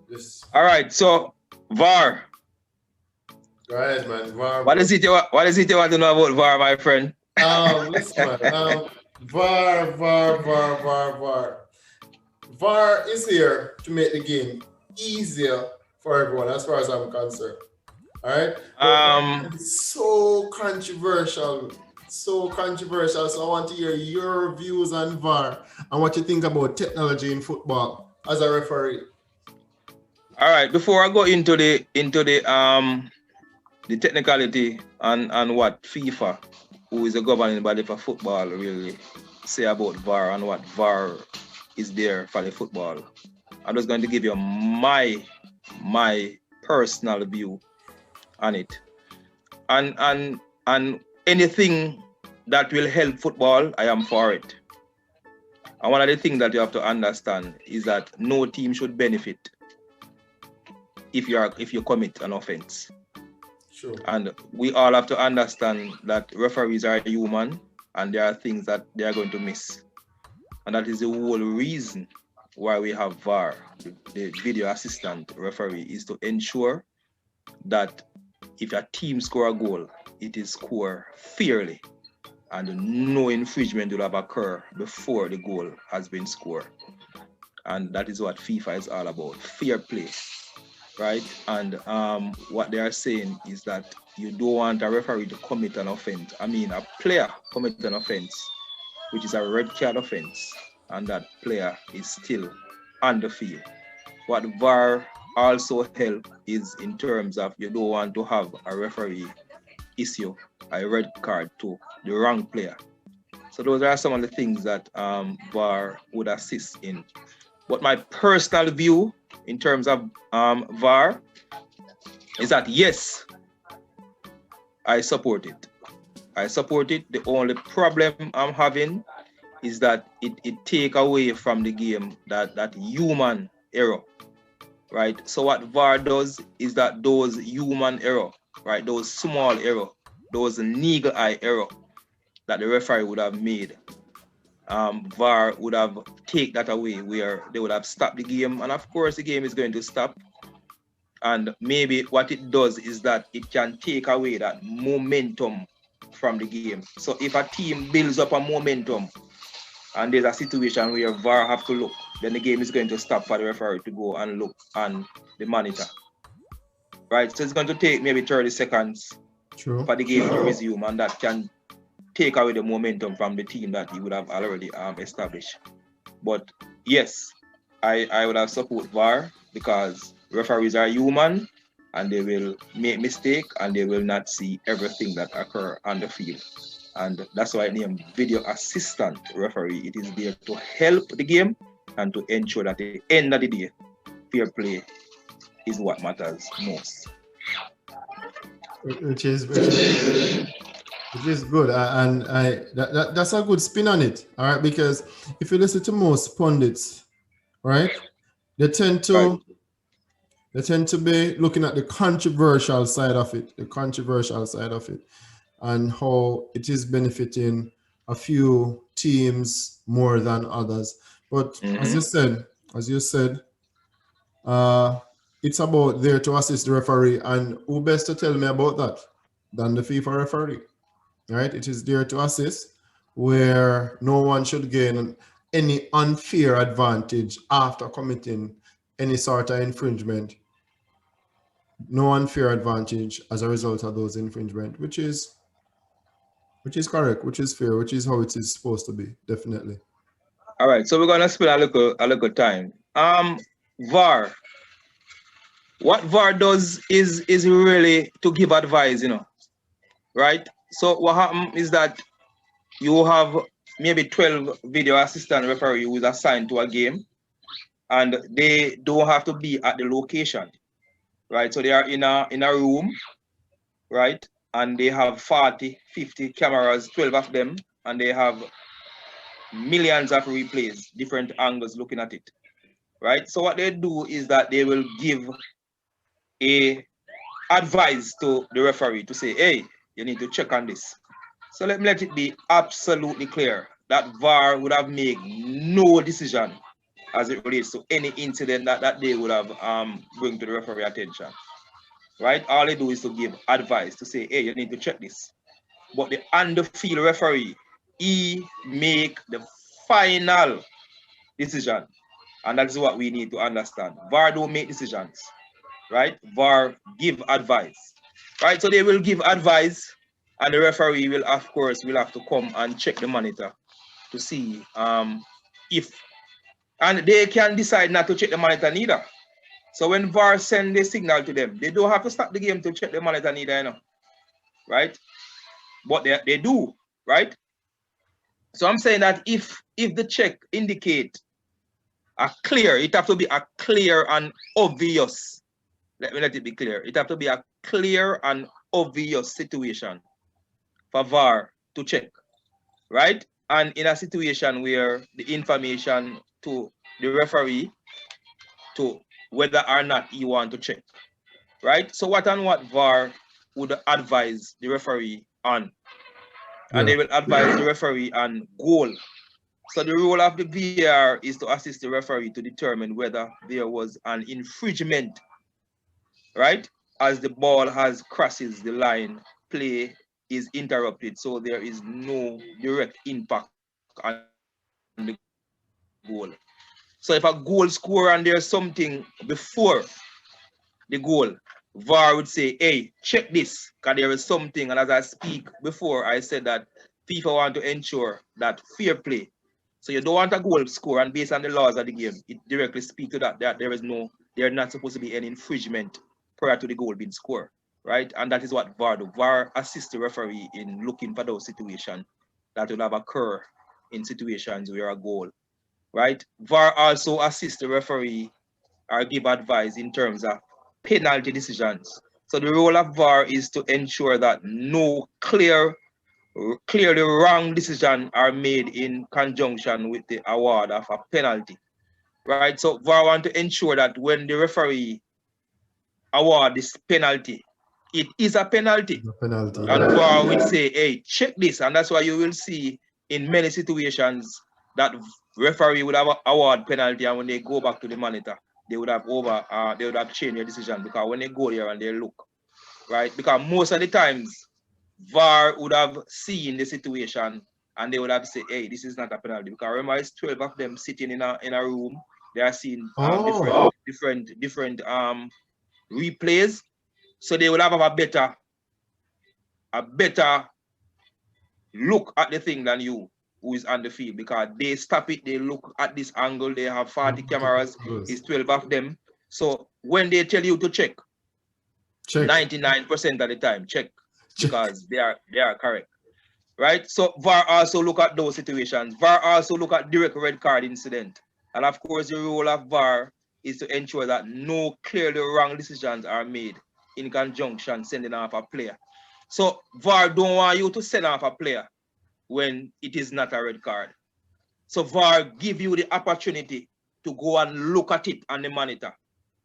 This. All right, so VAR. Go ahead, man. VAR, What bro. is it you want to know about VAR, my friend? Listen, man. VAR, VAR, VAR, VAR, VAR. VAR is here to make the game easier for everyone, as far as I'm concerned. All right, but Um, it's so controversial, so controversial. So I want to hear your views on VAR and what you think about technology in football as a referee. all right, before I go into the technicality and what FIFA, who is the governing body for football, really say about VAR and what VAR is there for the football. I'm just going to give you my personal view on it. And anything that will help football, I am for it. And one of the things that you have to understand is that no team should benefit if you commit an offense. Sure. And we all have to understand that referees are human and there are things that they are going to miss. And that is the whole reason why we have VAR, the video assistant referee, is to ensure that if a team score a goal, it is scored fairly and no infringement will have occurred before the goal has been scored. And that is what FIFA is all about, fair play, right? And what they are saying is that you don't want a referee to commit an offense. I mean, a player commit an offense, which is a red card offense, and that player is still on the field. What VAR also help is in terms of you don't want to have a referee issue a red card to the wrong player. So those are some of the things that VAR would assist in. But my personal view in terms of VAR is that yes, I support it. I support it. The only problem I'm having is that it take away from the game that human error, right? So what VAR does is that those human error, right, those small error, those niggle eye error that the referee would have made, VAR would have take that away, where they would have stopped the game, and of course the game is going to stop. And maybe what it does is that it can take away that momentum from the game. So if a team builds up a momentum and there's a situation where VAR have to look, then the game is going to stop for the referee to go and look on the monitor. Right? So it's going to take maybe 30 seconds for the game to resume, and that can take away the momentum from the team that he would have already established. But yes, I would have support VAR because referees are human and they will make mistake and they will not see everything that occur on the field. And that's why I name video assistant referee. It is there to help the game and to ensure that at the end of the day, fair play is what matters most. Which is good, and that's a good spin on it. All right, because if you listen to most pundits, right, they tend to be looking at the controversial side of it, and how it is benefiting a few teams more than others. But as you said, it's about there to assist the referee, and who best to tell me about that than the FIFA referee, right? It is there to assist, where no one should gain any unfair advantage after committing any sort of infringement. No unfair advantage as a result of those infringement, which is correct, which is fair, which is how it is supposed to be, definitely. All right, so we're gonna spend a little time. VAR. What VAR does is really to give advice, right? So what happens is that you have maybe 12 video assistant referee who is assigned to a game, and they don't have to be at the location, right? So they are in a room, right? And they have 40, 50 cameras, 12 of them, and they have millions of replays, different angles looking at it, right? So what they do is that they will give a advice to the referee to say, hey, you need to check on this. So let it be absolutely clear that VAR would have made no decision as it relates to any incident that they would have bring to the referee attention. Right? All they do is to give advice to say, hey, you need to check this. But the on-the-field referee, he make the final decision. And that's what we need to understand. VAR don't make decisions, right? VAR give advice, right? So they will give advice, and the referee will, of course, will have to come and check the monitor to see if, and they can decide not to check the monitor neither. So when VAR send the signal to them, they don't have to stop the game to check the monitor neither, you know, right? But they do, right? So I'm saying that if the check indicate a clear, it have to be a clear and obvious. Let it be clear. It have to be a clear and obvious situation for VAR to check, right? And in a situation where the information to the referee to whether or not he want to check, right? So what VAR would advise the referee on? And they will advise the referee on goal. So the role of the VAR is to assist the referee to determine whether there was an infringement, right? As the ball has crosses the line, play is interrupted, so there is no direct impact on the goal. So if a goal score and there's something before the goal, VAR would say, hey, check this, because there is something, and as I speak before, I said that FIFA want to ensure that fair play. So you don't want a goal score, and based on the laws of the game, it directly speaks to that there not supposed to be any infringement prior to the goal being scored, right? And that is what VAR do. VAR assists the referee in looking for those situations that will have occur in situations where a goal, right? VAR also assists the referee or give advice in terms of penalty decisions. So the role of VAR is to ensure that no clearly wrong decision are made in conjunction with the award of a penalty, right? So VAR want to ensure that when the referee award this penalty, it is a penalty. And VAR will say, hey, check this. And that's why you will see in many situations that referee would have award penalty, and when they go back to the monitor, they would have changed their decision, because when they go there and they look, right? Because most of the times VAR would have seen the situation and they would have said, hey, this is not a penalty. Because remember, it's 12 of them sitting in a room. They are seeing different replays. So they will have a better look at the thing than you who is on the field, because they stop it, they look at this angle, they have 40 cameras, it's 12 of them. So when they tell you to check. 99% of the time, check. Because they are correct, right? So VAR also look at those situations. VAR also look at direct red card incident, and of course the role of VAR is to ensure that no clearly wrong decisions are made in conjunction sending off a player. So VAR don't want you to send off a player when it is not a red card. So VAR give you the opportunity to go and look at it on the monitor,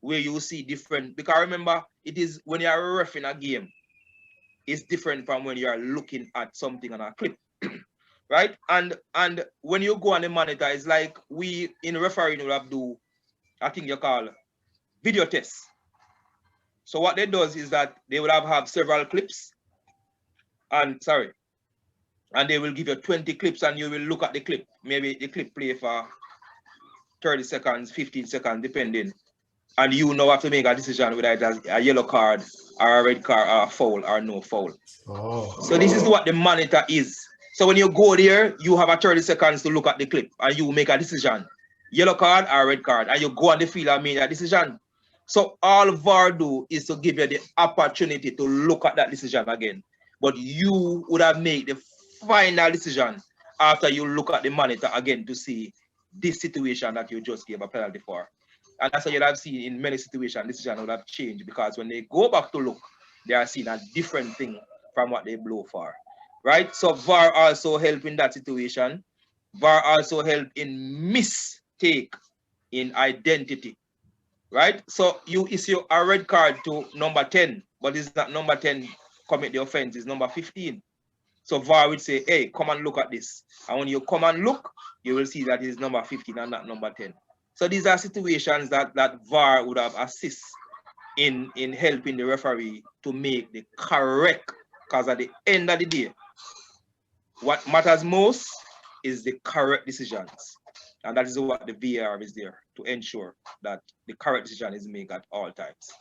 where you see different, because remember, it is when you are refereeing a game, it's different from when you are looking at something on a clip, right? And when you go on the monitor, it's like we in refereeing will have do, I think you call video tests. So what they does is that they will have several clips, and they will give you 20 clips, and you will look at the clip. Maybe the clip play for 30 seconds, 15 seconds, depending. And you now have to make a decision whether it has a yellow card or a red card or a foul or no foul. So this is what the monitor is. So when you go there, you have a 30 seconds to look at the clip and you make a decision. Yellow card or red card, and you go on the field and make a decision. So all VAR do is to give you the opportunity to look at that decision again. But you would have made the final decision after you look at the monitor again to see this situation that you just gave a penalty for. And that's what you'll have seen in many situations, decision would have changed, because when they go back to look, they are seeing a different thing from what they blow for, right? So VAR also help in that situation. VAR also help in mistake in identity, right? So you issue a red card to number 10, but it's not number 10 commit the offense, it's number 15. So VAR would say, hey, come and look at this. And when you come and look, you will see that it's number 15 and not number 10. So these are situations that VAR would have assist in helping the referee to make the correct, because at the end of the day, what matters most is the correct decisions. And that is what the VAR is there to ensure that the correct decision is made at all times.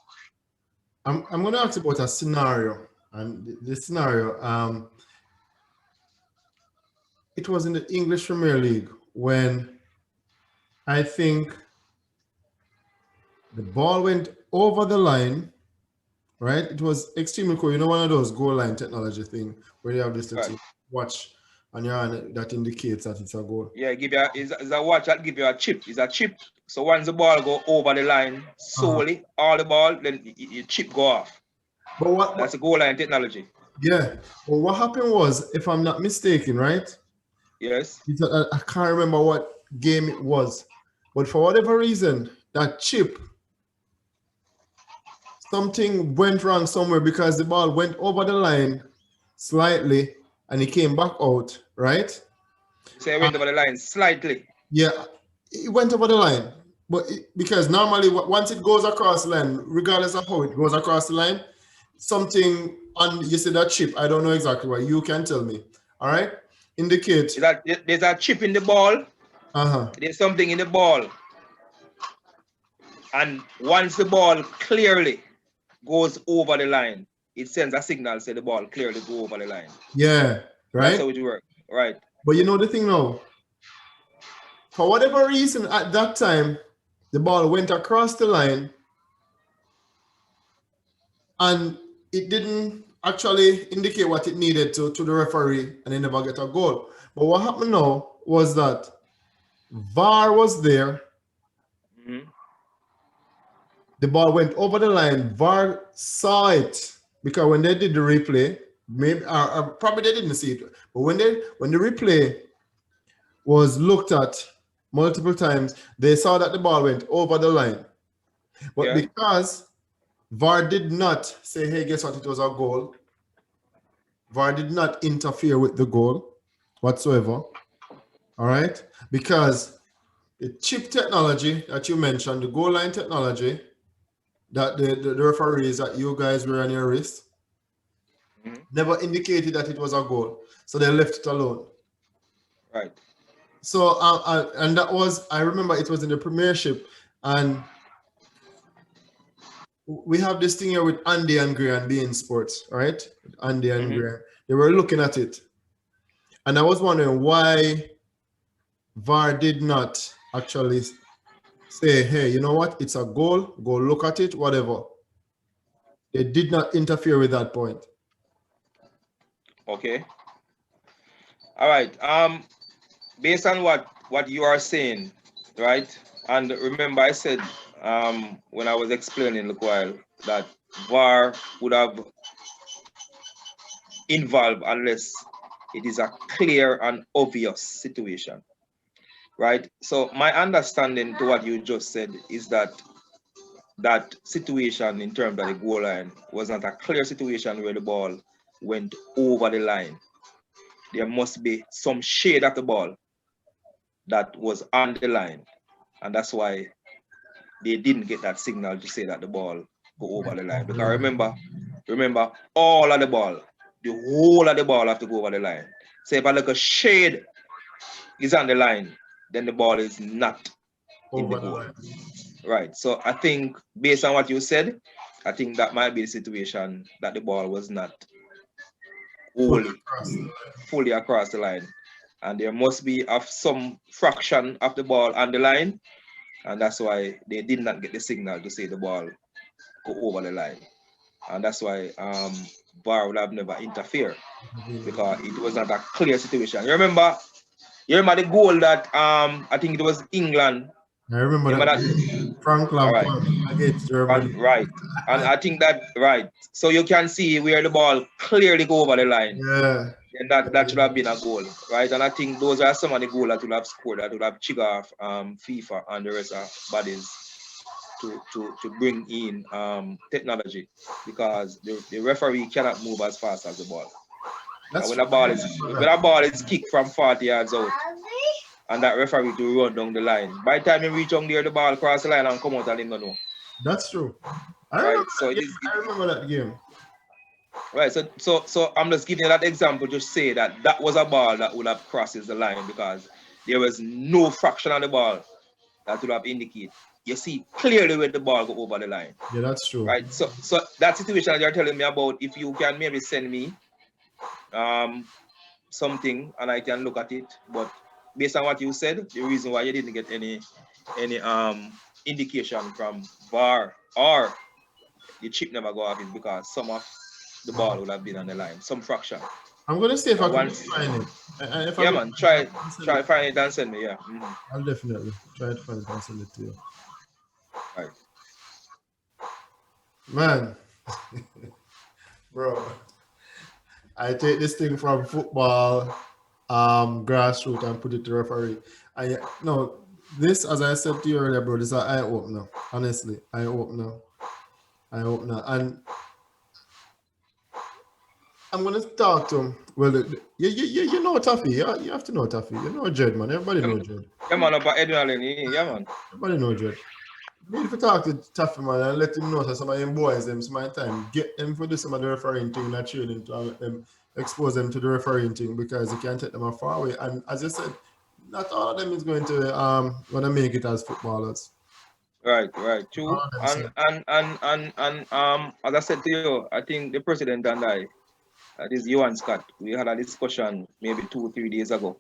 I'm going to ask about a scenario, and this scenario, it was in the English Premier League when I think the ball went over the line, right? It was extremely cool. You know, one of those goal line technology thing where you have this little watch on your hand that indicates that it's a goal. Yeah, give you is a watch that give you a chip. It's a chip. So once the ball go over the line solely, all the ball, then your chip go off. But that's a goal line technology. Yeah. Well, what happened was, if I'm not mistaken, right? Yes. I can't remember what game it was, but for whatever reason, that chip, something went wrong somewhere because the ball went over the line slightly and it came back out, right? So it went over the line slightly. Yeah, it went over the line. But because normally once it goes across the line, regardless of how it goes across the line, something on, you see that chip, I don't know exactly what, you can tell me, all right? Indicate. There's a chip in the ball. There's something in the ball. And once the ball clearly goes over the line, it sends a signal, say the ball clearly go over the line. Yeah, right? That's how it works, right? But you know the thing now, for whatever reason at that time, the ball went across the line and it didn't actually indicate what it needed to the referee, and they never get a goal. But what happened now was that VAR was there. The ball went over the line. VAR saw it because when they did the replay, maybe probably they didn't see it, but when the replay was looked at multiple times, they saw that the ball went over the line. But because VAR did not say, hey, guess what, it was a goal. VAR did not interfere with the goal whatsoever. All right? Because the chip technology that you mentioned, the goal line technology, that the referees that you guys were on your wrist, never indicated that it was a goal. So they left it alone. Right. So, and that was, I remember it was in the Premiership, and we have this thing here with Andy and Gray and beIN Sports, right? Andy and Gray. They were looking at it. And I was wondering why VAR did not actually say, hey, you know what? It's a goal. Go look at it, whatever. They did not interfere with that point. Okay. All right. Based on what you are saying, right? And remember, I said when I was explaining a while that VAR would have involved unless it is a clear and obvious situation, right? So my understanding to what you just said is that that situation in terms of the goal line was not a clear situation where the ball went over the line. There must be some shade of the ball that was on the line, and that's why they didn't get that signal to say that the ball go over the line. Because remember, all of the ball, the whole of the ball have to go over the line. So if a little shade is on the line, then the ball is not in the goal. Right. So I think based on what you said, I think that might be the situation that the ball was not fully across the line. And there must be some fraction of the ball on the line. And that's why they did not get the signal to say the ball go over the line. And that's why VAR would have never interfered, because it was not a clear situation. You remember the goal that I think it was England. I remember that Frank Lampard against Germany. Right. And I think that, right. So you can see where the ball clearly go over the line. Yeah. And that should have been a goal, right? And I think those are some of the goals that would have scored, that would have triggered off FIFA and the rest of bodies to bring in technology, because the referee cannot move as fast as the ball. When a ball is kicked from 40 yards out, and that referee to run down the line. By the time he reach on there, the ball cross the line and come out and him don't know. That's true. Right. So it is. I remember that game. Right. So I'm just giving you that example to say that was a ball that would have crosses the line because there was no fraction on the ball that would have indicated. You see clearly where the ball go over the line. Yeah, that's true. Right. So that situation that you're telling me about, if you can maybe send me something and I can look at it, but based on what you said, the reason why you didn't get any indication from VAR or the chip never go off is because some of the ball would have been on the line, some fraction. I'm gonna see if I can find it. And if yeah, man, try find it and send me. Yeah, I'll definitely try to find it and send it to you. Right, man, bro. I take this thing from football, grassroots, and put it to referee. This, as I said to you earlier, bro, this is an eye opener. Honestly, eye opener, and I'm gonna talk to him. Well, you know Taffy. You have to know Taffy. You know Jed, man. Everybody know Jed. Yeah, man, about adrenaline. Yeah, man. Everybody know Jed. Need to talk to Taffy, man, and let him know that some of them boys, them some time, get them for do some of the refereeing thing, not training to let them expose them to the refereeing thing because you can't take them far away. And as you said, not all of them is going to make it as footballers. Right, true. And as I said to you, I think the president and I, that is Johan Scott, we had a discussion maybe 2-3 days ago.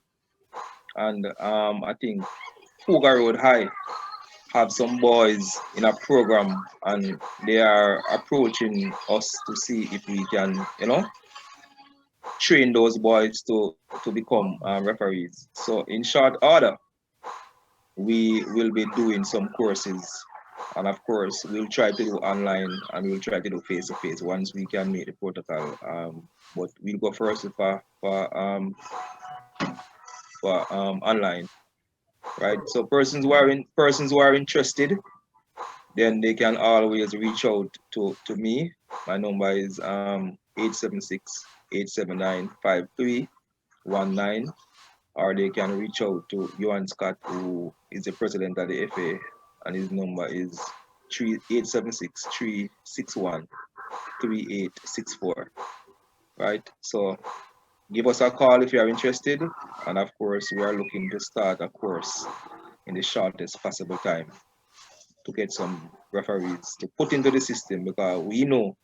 And I think Cougar Road High have some boys in a program and they are approaching us to see if we can, train those boys to become referees. So in short order, we will be doing some courses. And of course, we'll try to do online and we'll try to do face-to-face once we can meet the protocol. But we'll go first for online, right? So persons who are interested, then they can always reach out to me. My number is 876-879-5319, or they can reach out to Johan Scott, who is the president of the FA, and his number is 876-361-3864. Right? So give us a call if you are interested, and of course we are looking to start a course in the shortest possible time to get some referees to put into the system, because we know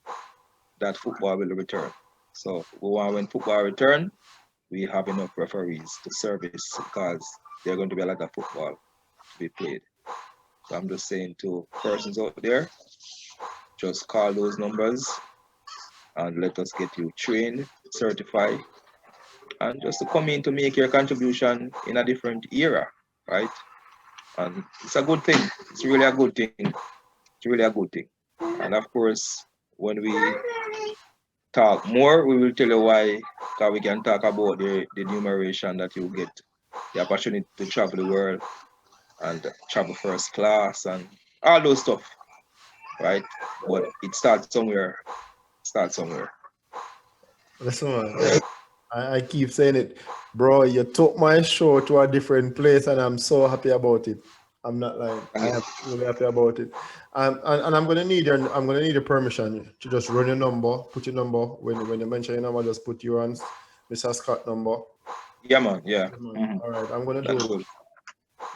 that football will return. So we want, when football return, we have enough referees to service, because there are going to be a lot of football to be played. So I'm just saying to persons out there, just call those numbers and let us get you trained, certified, and just to come in to make your contribution in a different era, right? And it's a good thing. It's really a good thing. It's really a good thing. And of course, when we talk more, we will tell you why, because we can talk about the numeration that you get, the opportunity to travel the world and travel first class and all those stuff, right? But it starts somewhere. Listen, man, I keep saying it, bro. You took my show to a different place, and I'm so happy about it. I'm not lying. I am really happy about it. And I'm gonna need your permission to just run your number, put your number when you mention your number, just put your on Mr. Scott number. Yeah, man. Yeah. Man. All right, I'm gonna do it.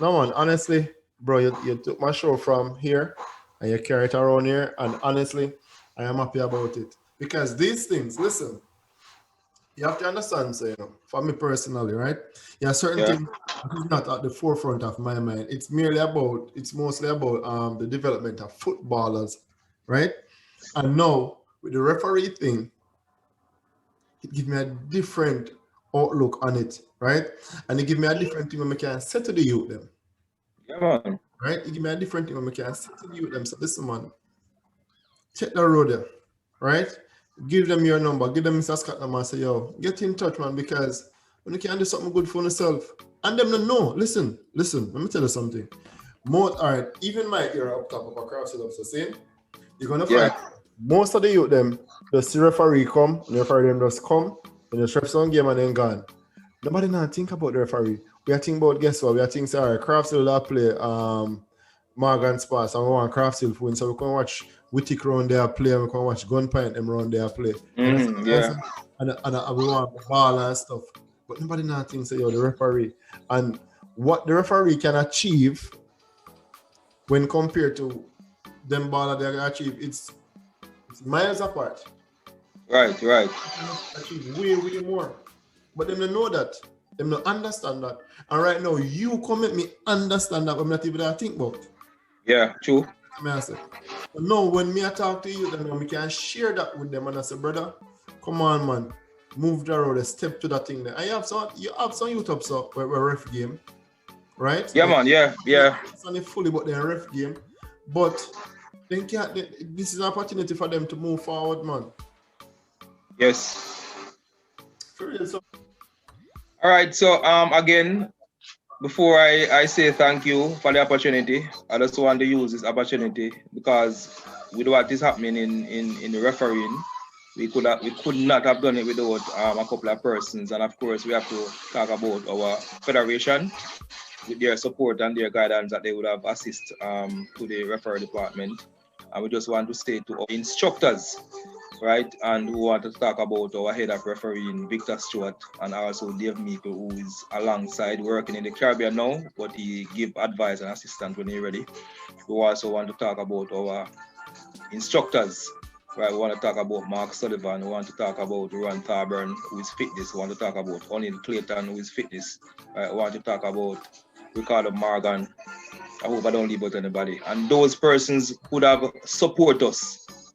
No, man. Honestly, bro, you took my show from here and you carry it around here, and honestly, I am happy about it, because these things, listen, you have to understand, so, for me personally, right? Yeah, certain things is not at the forefront of my mind. It's mostly about the development of footballers, right? And now with the referee thing, it gives me a different outlook on it, right? And it gives me a different thing when I can say to the youth them. Yeah, man. Right? It gives me a different thing when I can say to the youth them. So listen, man, check the road there, right? Give them your number, give them Mr. Scott number and say, yo, get in touch, man, because when you can do something good for yourself, and them don't know, listen, let me tell you something. All right, even my ear up top of a cross it up, so see, you're gonna find most of the youth them, the referee come, and the referee them just come, and the ref some game and then gone. Nobody not think about the referee. we are thinking about, guess what? We are thinking, sorry, Craftsville will play Morgan Sparks, and we want Craftsville to win. So we can watch Whittick round there play, and we can watch Gunpint them round there play. Yeah. And we want the ball and stuff. But nobody now thinks, the referee. And what the referee can achieve when compared to them ball that they can achieve, it's miles apart. Right. Achieve way more. But them don't know that. Them don't understand that. And right now, you come make me understand that I'm not even that I think about. Yeah, true. So now, when me I talk to you, then we can share that with them and I say, brother, come on, man, move the road, step to that thing there. And you have some youth up so where ref game, right? Yeah, man, yeah. It's only fully but the ref game. But this is an opportunity for them to move forward, man. Yes. For real, so. All right, so again, before I say thank you for the opportunity, I just want to use this opportunity because with what is happening in the refereeing, we could not have done it without a couple of persons, and of course we have to talk about our federation with their support and their guidance that they would have assist to the referee department. And we just want to say to our instructors, right, and who want to talk about our head of refereeing, Victor Stewart, and also Dave Meikle, who is alongside working in the Caribbean now, but he give advice and assistance when he's ready. We also want to talk about our instructors, right? We want to talk about Mark Sullivan, we want to talk about Ron Tharburn, who is fitness, we want to talk about O'Neill Clayton, who is fitness, right? We want to talk about Ricardo Morgan. I hope I don't leave out anybody. And those persons would have support us.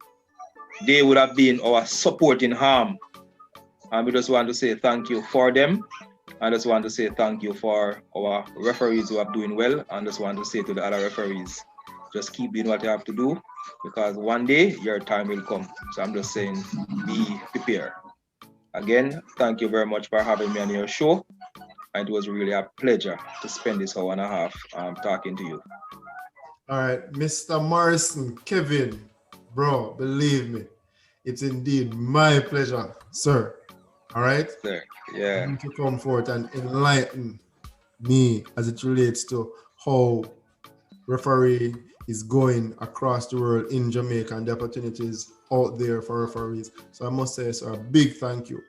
They would have been our supporting arm. And we just want to say thank you for them. I just want to say thank you for our referees who are doing well. And just want to say to the other referees, just keep doing what you have to do because one day your time will come. So I'm just saying, be prepared. Again, thank you very much for having me on your show. And it was really a pleasure to spend this hour and a half talking to you. All right, Mr. Morrison, Kevin, bro, believe me, it's indeed my pleasure, sir. All right? Sir, yeah. To come forth and enlighten me as it relates to how referee is going across the world in Jamaica and the opportunities out there for referees. So I must say, sir, a big thank you.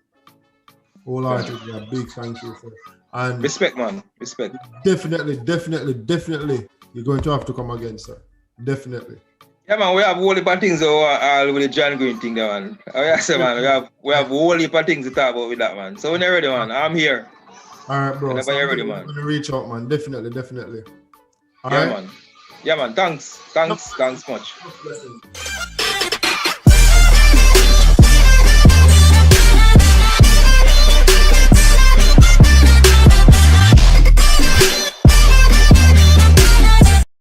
Wholeheartedly, a big thank you for. And respect, man. Respect. Definitely. You're going to have to come again, sir. Definitely. Yeah, man. We have a whole heap of things all with the John Green thing there, man. I say, man. We have a whole heap of things to talk about with that, man. So when you're ready, man, I'm here. All right, bro. Whenever you're ready, man. I'm going to reach out, man. Definitely. All yeah, right? man. Yeah, man. Thanks much.